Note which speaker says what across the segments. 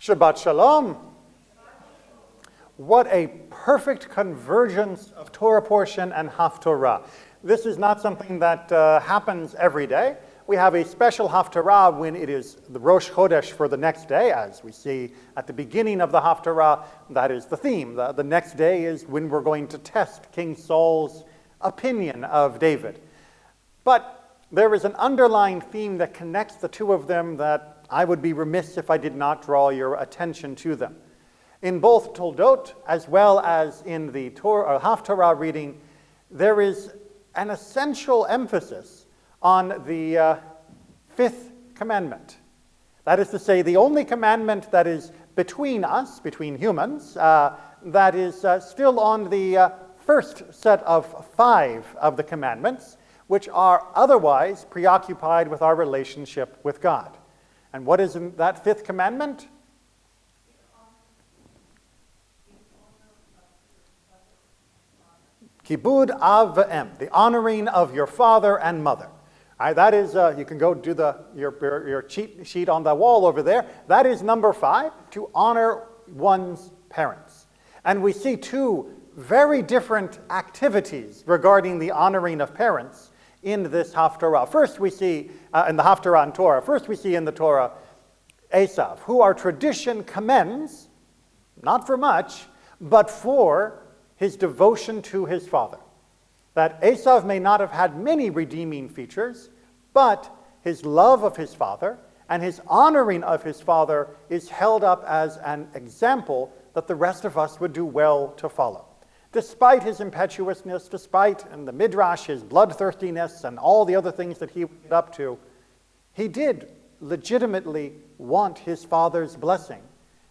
Speaker 1: Shabbat Shalom. What a perfect convergence of Torah portion and Haftorah. This is not something that happens every day. We have a special Haftarah when it is the Rosh Chodesh for the next day, as we see at the beginning of the Haftarah. That is the theme. The next day is when we're going to test King Saul's opinion of David. But there is an underlying theme that connects the two of them that I would be remiss if I did not draw your attention to them. In both Toldot as well as in the Haftarah reading, there is an essential emphasis on the fifth commandment. That is to say, the only commandment that is between us, between humans, that is still on the first set of 5 of the commandments, which are otherwise preoccupied with our relationship with God. And what is that fifth commandment? Kibud av v'em, the honoring of your father and mother. All right, that is, you can go do your cheat sheet on the wall over there. That is number 5, to honor one's parents. And we see 2 very different activities regarding the honoring of parents in this Haftarah. First we see, in the Haftarah and Torah, first we see in the Torah, Esav, who our tradition commends, not for much, but for his devotion to his father. That Esav may not have had many redeeming features, but his love of his father and his honoring of his father is held up as an example that the rest of us would do well to follow. Despite his impetuousness, despite, in the Midrash, his bloodthirstiness and all the other things that he went up to, he did legitimately want his father's blessing.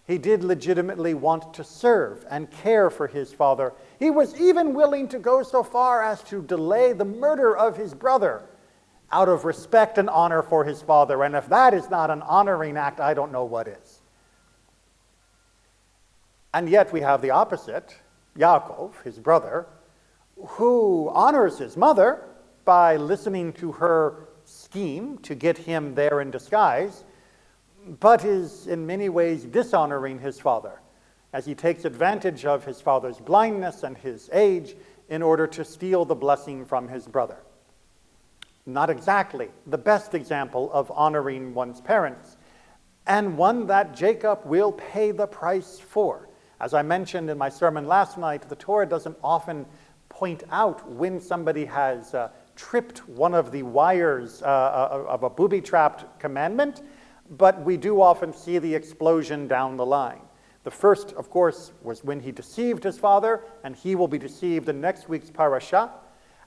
Speaker 1: He did legitimately want to serve and care for his father. He was even willing to go so far as to delay the murder of his brother out of respect and honor for his father. And if that is not an honoring act, I don't know what is. And yet we have the opposite. Yaakov, his brother, who honors his mother by listening to her scheme to get him there in disguise, but is in many ways dishonoring his father as he takes advantage of his father's blindness and his age in order to steal the blessing from his brother. Not exactly the best example of honoring one's parents, and one that Jacob will pay the price for. As I mentioned in my sermon last night, the Torah doesn't often point out when somebody has tripped one of the wires of a booby-trapped commandment, but we do often see the explosion down the line. The first, of course, was when he deceived his father, and he will be deceived in next week's parasha.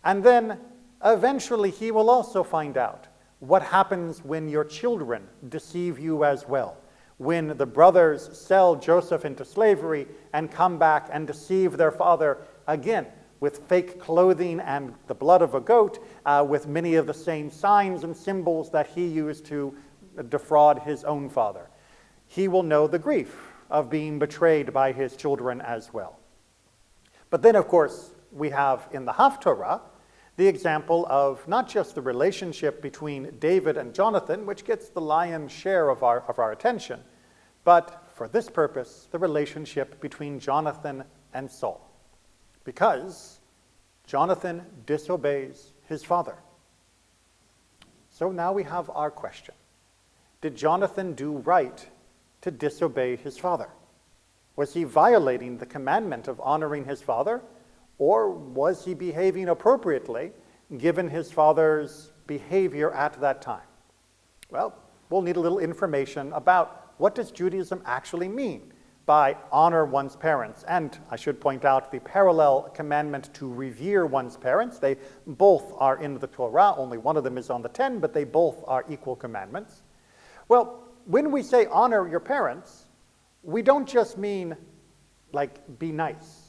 Speaker 1: And then, eventually, he will also find out what happens when your children deceive you as well. When the brothers sell Joseph into slavery and come back and deceive their father again with fake clothing and the blood of a goat, with many of the same signs and symbols that he used to defraud his own father. He will know the grief of being betrayed by his children as well. But then, of course, we have in the Haftarah the example of not just the relationship between David and Jonathan, which gets the lion's share of our attention, but for this purpose, the relationship between Jonathan and Saul. Because Jonathan disobeys his father. So now we have our question. Did Jonathan do right to disobey his father? Was he violating the commandment of honoring his father? Or was he behaving appropriately given his father's behavior at that time? Well, we'll need a little information about what does Judaism actually mean by honor one's parents. And I should point out the parallel commandment to revere one's parents. They both are in the Torah. Only one of them is on the 10, but they both are equal commandments. Well, when we say honor your parents, we don't just mean like be nice.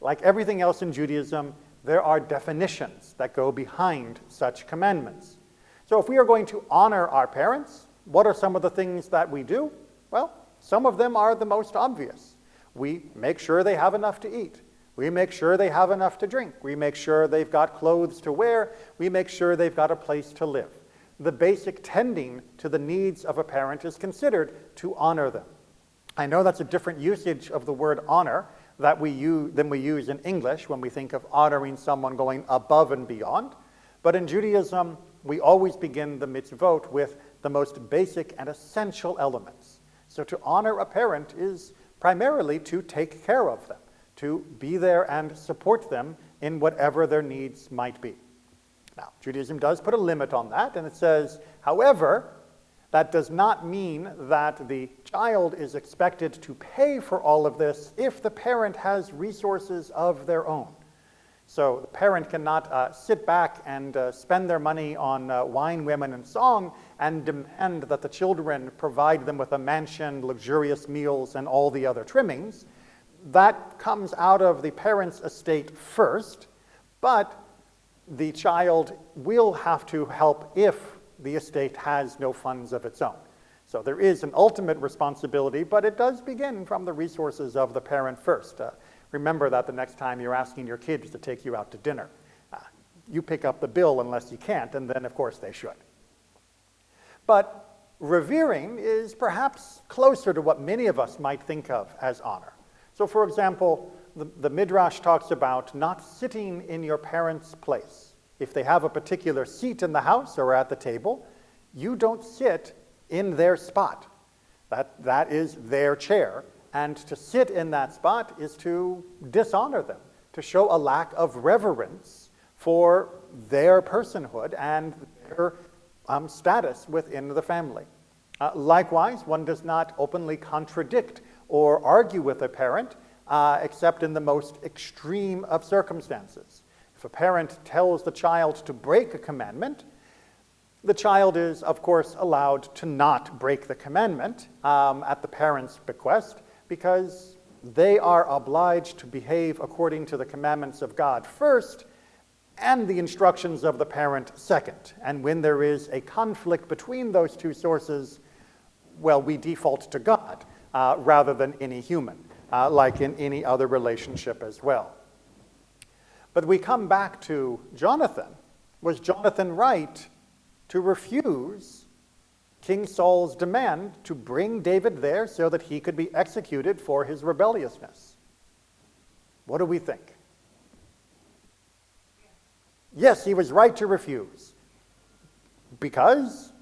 Speaker 1: Like everything else in Judaism, there are definitions that go behind such commandments. So if we are going to honor our parents, what are some of the things that we do? Well, some of them are the most obvious. We make sure they have enough to eat. We make sure they have enough to drink. We make sure they've got clothes to wear. We make sure they've got a place to live. The basic tending to the needs of a parent is considered to honor them. I know that's a different usage of the word honor than we use in English when we think of honoring someone going above and beyond. But in Judaism, we always begin the mitzvot with the most basic and essential elements. So to honor a parent is primarily to take care of them, to be there and support them in whatever their needs might be. Now, Judaism does put a limit on that, and it says, however, that does not mean that the child is expected to pay for all of this if the parent has resources of their own. So the parent cannot sit back and spend their money on wine, women, and song and demand that the children provide them with a mansion, luxurious meals, and all the other trimmings. That comes out of the parent's estate first, but the child will have to help if the estate has no funds of its own. So there is an ultimate responsibility, but it does begin from the resources of the parent first. Remember that the next time you're asking your kids to take you out to dinner. You pick up the bill unless you can't, and then of course they should. But revering is perhaps closer to what many of us might think of as honor. So for example, the Midrash talks about not sitting in your parents' place. If they have a particular seat in the house or at the table, you don't sit in their spot. That is their chair. And to sit in that spot is to dishonor them, to show a lack of reverence for their personhood and their status within the family. Likewise, one does not openly contradict or argue with a parent except in the most extreme of circumstances. If a parent tells the child to break a commandment, the child is, of course, allowed to not break the commandment at the parent's bequest, because they are obliged to behave according to the commandments of God first and the instructions of the parent second. And when there is a conflict between those two sources, well, we default to God rather than any human, like in any other relationship as well. But we come back to Jonathan. Was Jonathan right to refuse King Saul's demand to bring David there so that he could be executed for his rebelliousness? What do we think? Yes, he was right to refuse. Because?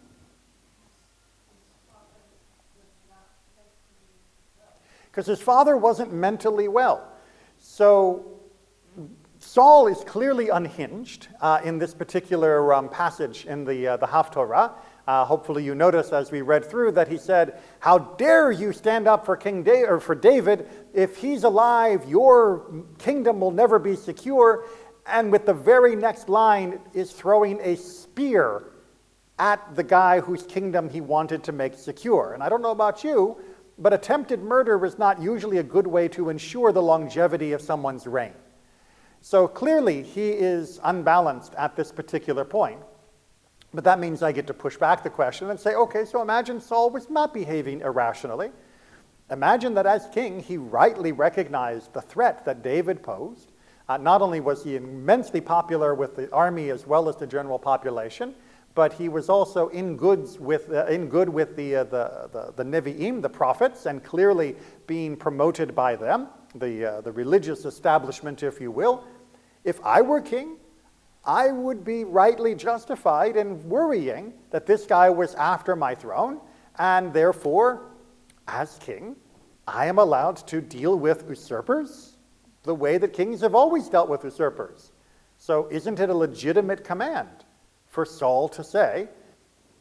Speaker 1: Because his father wasn't mentally well. So Saul is clearly unhinged in this particular passage in the Haftorah. Hopefully you notice as we read through that he said, "How dare you stand up for for David? If he's alive, your kingdom will never be secure." And with the very next line is throwing a spear at the guy whose kingdom he wanted to make secure. And I don't know about you, but attempted murder is not usually a good way to ensure the longevity of someone's reign. So clearly he is unbalanced at this particular point. But that means I get to push back the question and say, okay, so imagine Saul was not behaving irrationally. Imagine that as king, he rightly recognized the threat that David posed. Not only was he immensely popular with the army as well as the general population, but he was also in good with the Nevi'im, the prophets, and clearly being promoted by them, the religious establishment, if you will. If I were king, I would be rightly justified in worrying that this guy was after my throne, and therefore, as king, I am allowed to deal with usurpers the way that kings have always dealt with usurpers. So isn't it a legitimate command for Saul to say,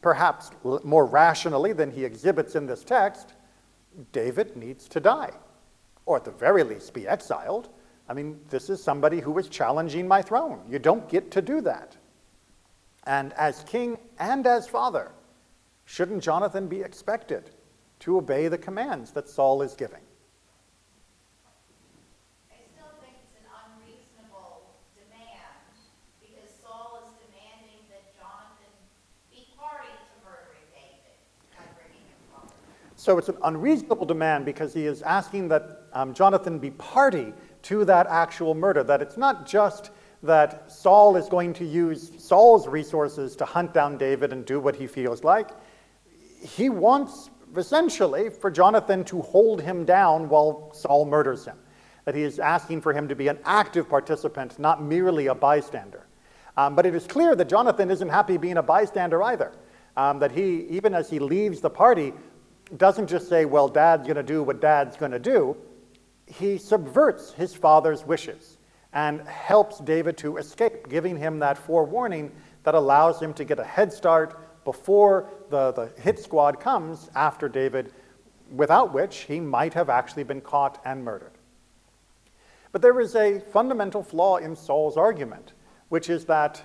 Speaker 1: perhaps more rationally than he exhibits in this text, David needs to die, or at the very least be exiled? I mean, this is somebody who is challenging my throne. You don't get to do that. And as king and as father, shouldn't Jonathan be expected to obey the commands that Saul is giving?
Speaker 2: I still think it's an unreasonable demand, because Saul is demanding that Jonathan be party to murdering David by bringing him forward.
Speaker 1: So it's an unreasonable demand because he is asking that Jonathan be party to that actual murder, that it's not just that Saul is going to use Saul's resources to hunt down David and do what he feels like. He wants essentially for Jonathan to hold him down while Saul murders him. That he is asking for him to be an active participant, not merely a bystander. But it is clear that Jonathan isn't happy being a bystander either. That he, even as he leaves the party, doesn't just say, well, Dad's going to do what Dad's going to do. He subverts his father's wishes and helps David to escape, giving him that forewarning that allows him to get a head start before the hit squad comes after David, without which he might have actually been caught and murdered. But there is a fundamental flaw in Saul's argument, which is that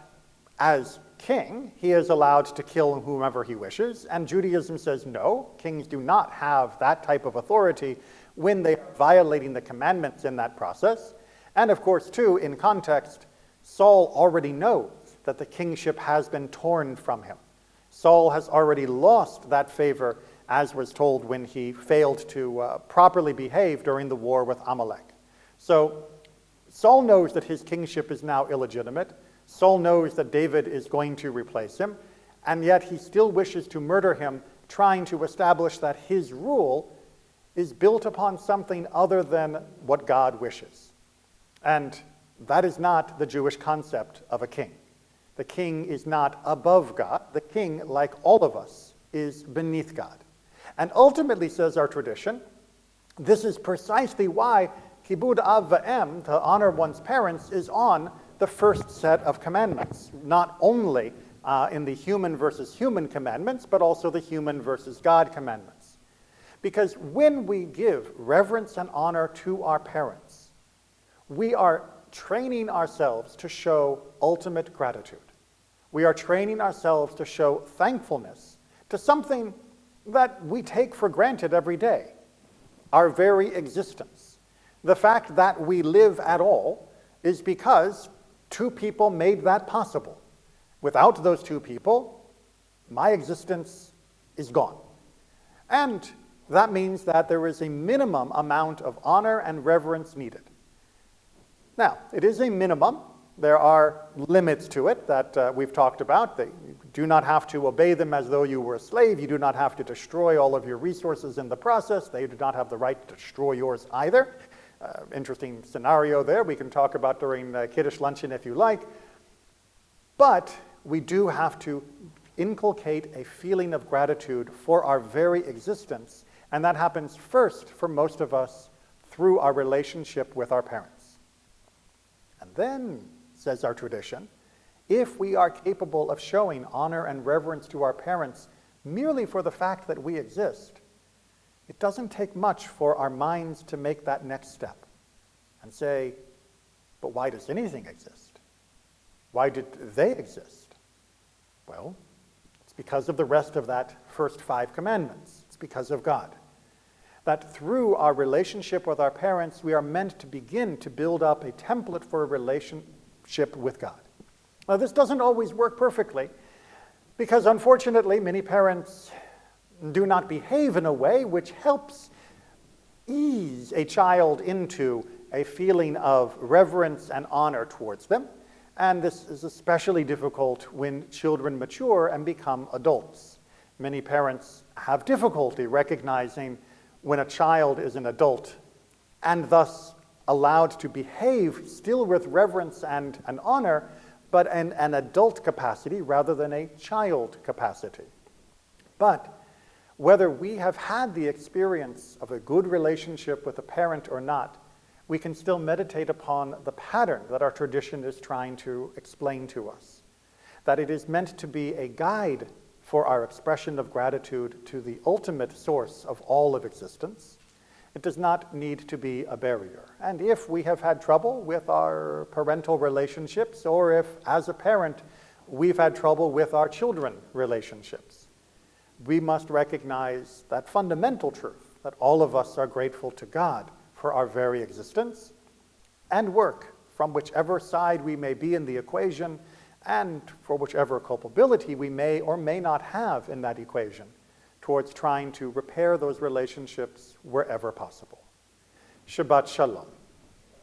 Speaker 1: as king, he is allowed to kill whomever he wishes, and Judaism says no, kings do not have that type of authority when they are violating the commandments in that process. And of course, too, in context, Saul already knows that the kingship has been torn from him. Saul has already lost that favor, as was told when he failed to properly behave during the war with Amalek. So Saul knows that his kingship is now illegitimate. Saul knows that David is going to replace him, and yet he still wishes to murder him, trying to establish that his rule is built upon something other than what God wishes. And that is not the Jewish concept of a king. The king is not above God. The king, like all of us, is beneath God. And ultimately, says our tradition, this is precisely why Kibud Av V'Em, to honor one's parents, is on the first set of commandments, not only in the human versus human commandments, but also the human versus God commandments. Because when we give reverence and honor to our parents, we are training ourselves to show ultimate gratitude. We are training ourselves to show thankfulness to something that we take for granted every day, our very existence. The fact that we live at all is because two people made that possible. Without those two people, my existence is gone. And that means that there is a minimum amount of honor and reverence needed. Now, it is a minimum. There are limits to it that we've talked about. You do not have to obey them as though you were a slave. You do not have to destroy all of your resources in the process. They do not have the right to destroy yours either. Interesting scenario there we can talk about during Kiddush luncheon if you like. But we do have to inculcate a feeling of gratitude for our very existence, and that happens first for most of us through our relationship with our parents. And then, says our tradition, if we are capable of showing honor and reverence to our parents merely for the fact that we exist, it doesn't take much for our minds to make that next step and say, but why does anything exist? Why did they exist? Well, it's because of the rest of that first 5 commandments. It's because of God. That through our relationship with our parents, we are meant to begin to build up a template for a relationship with God. Now, this doesn't always work perfectly, because unfortunately, many parents do not behave in a way which helps ease a child into a feeling of reverence and honor towards them. And this is especially difficult when children mature and become adults. Many parents have difficulty recognizing when a child is an adult and thus allowed to behave still with reverence and honor, but in an adult capacity rather than a child capacity. But whether we have had the experience of a good relationship with a parent or not, we can still meditate upon the pattern that our tradition is trying to explain to us. That it is meant to be a guide for our expression of gratitude to the ultimate source of all of existence. It does not need to be a barrier. And if we have had trouble with our parental relationships, or if, as a parent, we've had trouble with our children relationships, we must recognize that fundamental truth, that all of us are grateful to God for our very existence, and work from whichever side we may be in the equation, and for whichever culpability we may or may not have in that equation, towards trying to repair those relationships wherever possible. Shabbat Shalom.